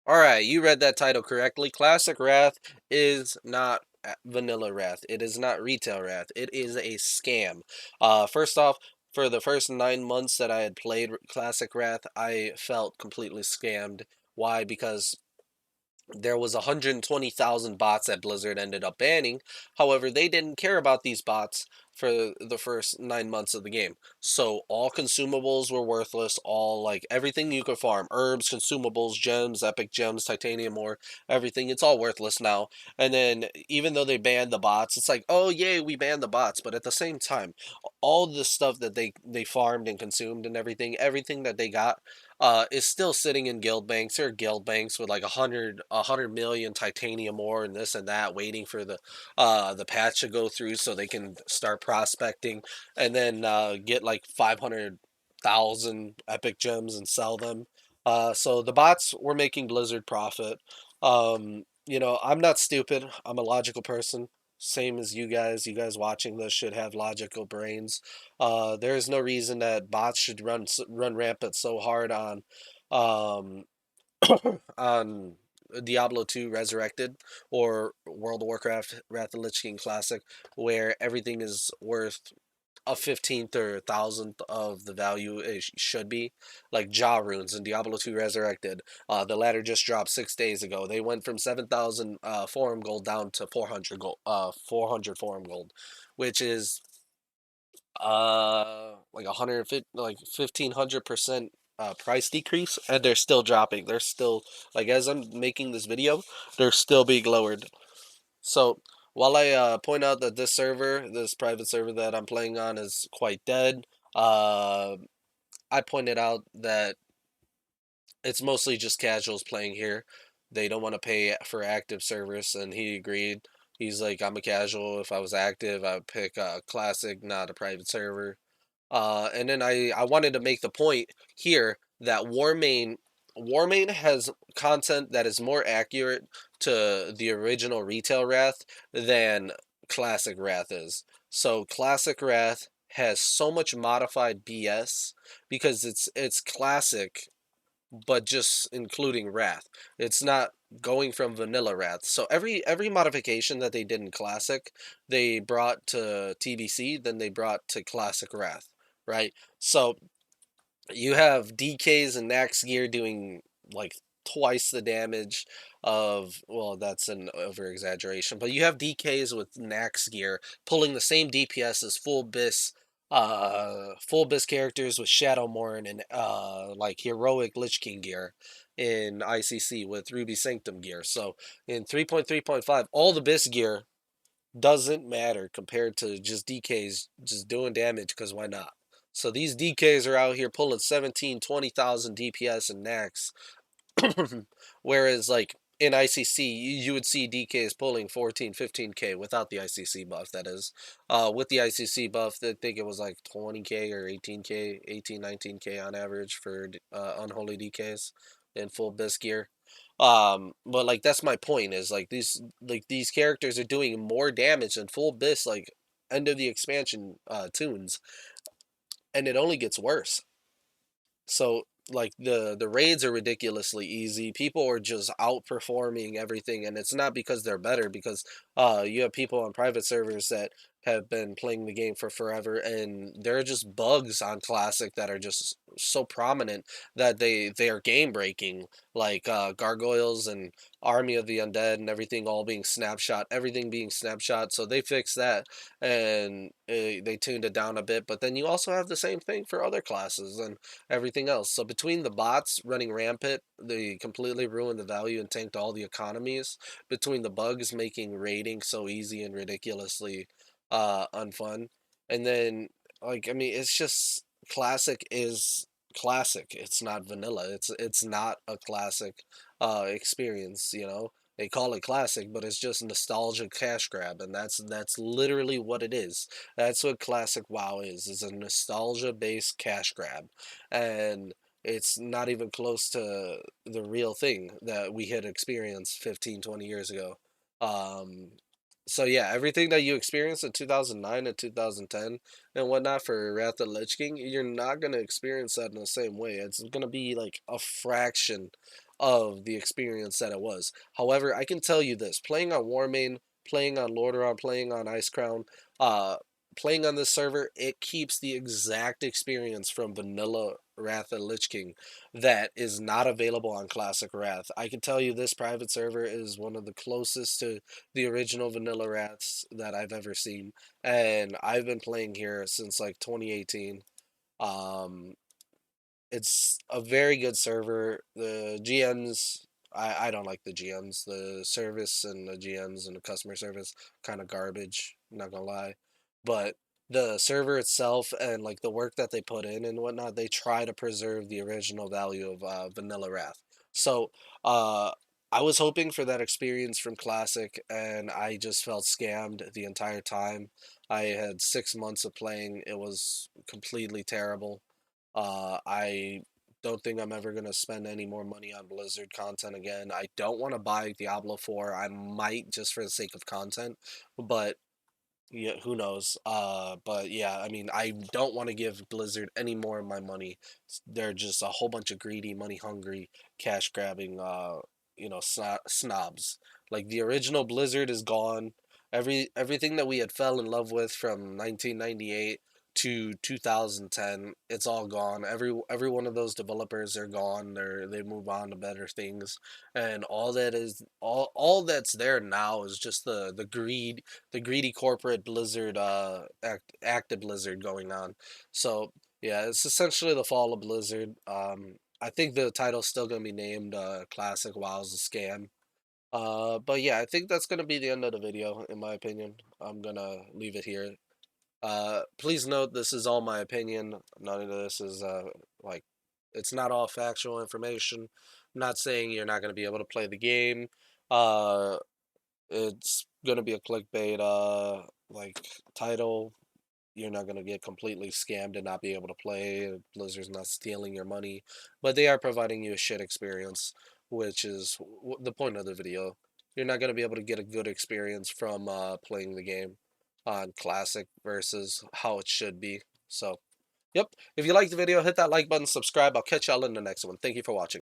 All right, you read that title correctly. Classic Wrath is not vanilla Wrath. It is not retail Wrath. It is a scam. First off, for the first 9 months that I had played Classic Wrath, I felt completely scammed. Why? Because there was 120,000 bots that Blizzard ended up banning. However, they didn't care about these bots for the first 9 months of the game. So all consumables were worthless. All like everything you could farm, herbs, consumables, gems, epic gems, titanium ore, everything, it's all worthless now. And then even though they banned the bots, it's like, oh yay, we banned the bots. But at the same time, all the stuff that they farmed and consumed and everything that they got is still sitting in guild banks. There are guild banks with like a hundred million titanium ore and this and that, waiting for the patch to go through so they can start prospecting and then get like 500,000 epic gems and sell them. So the bots were making Blizzard profit. I'm not stupid. I'm a logical person. Same as you guys. You guys watching this should have logical brains. There is no reason that bots should run rampant so hard um, on Diablo 2 Resurrected or World of Warcraft Wrath of the Lich King Classic, where everything is worth a 15th or 1,000th of the value it should be. Like Ja runes in Diablo 2 Resurrected. The latter just dropped 6 days ago. They went from 7,000 forum gold down to 400 gold, 400 forum gold, which is like 150, like 1,500% price decrease, and they're still dropping. They're still, like, as I'm making this video, they're still being lowered. So while I point out that this private server that I'm playing on is quite dead, uh I pointed out that it's mostly just casuals playing here. They don't want to pay for active service, and he agreed. He's like, I'm a casual. If I was active, I would pick a classic, not a private server. And then I wanted to make the point here that Warmane has content that is more accurate to the original retail Wrath than classic Wrath is. So classic Wrath has so much modified BS because it's classic but just including Wrath. It's not going from vanilla Wrath. So every modification that they did in Classic, they brought to TBC, then they brought to Classic Wrath, right? So you have DKs and Nax gear doing like twice the damage of, well, that's an over exaggeration, but you have DKs with Nax gear pulling the same DPS as full bis characters with Shadowmourne and like heroic Lich King gear in ICC with Ruby Sanctum gear. So in 3.3.5, all the bis gear doesn't matter compared to just DKs just doing damage because why not? So these DKs are out here pulling 17, 20,000 DPS and Nax. Whereas like in ICC, you would see DKs pulling 14, 15K without the ICC buff, that is. With the ICC buff, I think it was like 20K or 18K, 18, 19K on average for unholy DKs in full bis gear. But like that's my point is like these characters are doing more damage than full bis like end of the expansion tunes, and it only gets worse. So like the raids are ridiculously easy. People are just outperforming everything, and it's not because they're better, because you have people on private servers that have been playing the game for forever, and there are just bugs on classic that are just so prominent that they are game breaking, like gargoyles and army of the undead and everything all being snapshot, everything being snapshot. So they fixed that, and they tuned it down a bit. But then you also have the same thing for other classes and everything else. So between the bots running rampant, they completely ruined the value and tanked all the economies. Between the bugs making raiding so easy and ridiculously unfun, and then like I mean, it's just classic is classic. It's not vanilla. It's not a classic experience. They call it classic, but it's just nostalgia cash grab, and that's literally what it is. That's what classic WoW is. It's a nostalgia based cash grab, and it's not even close to the real thing that we had experienced 15, 20 years ago. Um, so yeah, everything that you experienced in 2009 and 2010 and whatnot for Wrath of the Lich King, you're not gonna experience that in the same way. It's gonna be like a fraction of the experience that it was. However, I can tell you this: playing on Warmane, playing on Lordaeron, playing on Icecrown, uh, playing on this server, it keeps the exact experience from vanilla Wrath of Lich King that is not available on Classic Wrath. I can tell you this private server is one of the closest to the original vanilla Wraths that I've ever seen, and I've been playing here since like 2018. Um, it's a very good server. The GMs, I don't like the GMs. The service and the GMs and the customer service kind of garbage. Not gonna lie, but the server itself and like the work that they put in and whatnot, they try to preserve the original value of Vanilla Wrath. So uh, I was hoping for that experience from Classic, and I just felt scammed the entire time. I had 6 months of playing. It was completely terrible. I don't think I'm ever gonna spend any more money on Blizzard content again. I don't want to buy Diablo 4. I might just for the sake of content, but yeah, who knows? But yeah, I mean, I don't want to give Blizzard any more of my money. They're just a whole bunch of greedy, money hungry, cash grabbing, snobs. Like the original Blizzard is gone. Everything that we had fell in love with from 1998 to 2010, it's all gone. Every one of those developers are gone. They move on to better things, and all that's there now is just the greedy corporate Blizzard active Blizzard going on. So yeah, it's essentially the fall of Blizzard. I think the title's still gonna be named Classic WoW's a scam. But yeah, I think that's gonna be the end of the video, in my opinion. I'm gonna leave it here. Please note this is all my opinion. None of this is like it's not all factual information. I'm not saying you're not gonna be able to play the game. Uh, it's gonna be a clickbait like title. You're not gonna get completely scammed and not be able to play. Blizzard's not stealing your money, but they are providing you a shit experience, which is the point of the video. You're not gonna be able to get a good experience from playing the game on classic versus how it should be. So, yep. If you liked the video, hit that like button, subscribe. I'll catch y'all in the next one. Thank you for watching.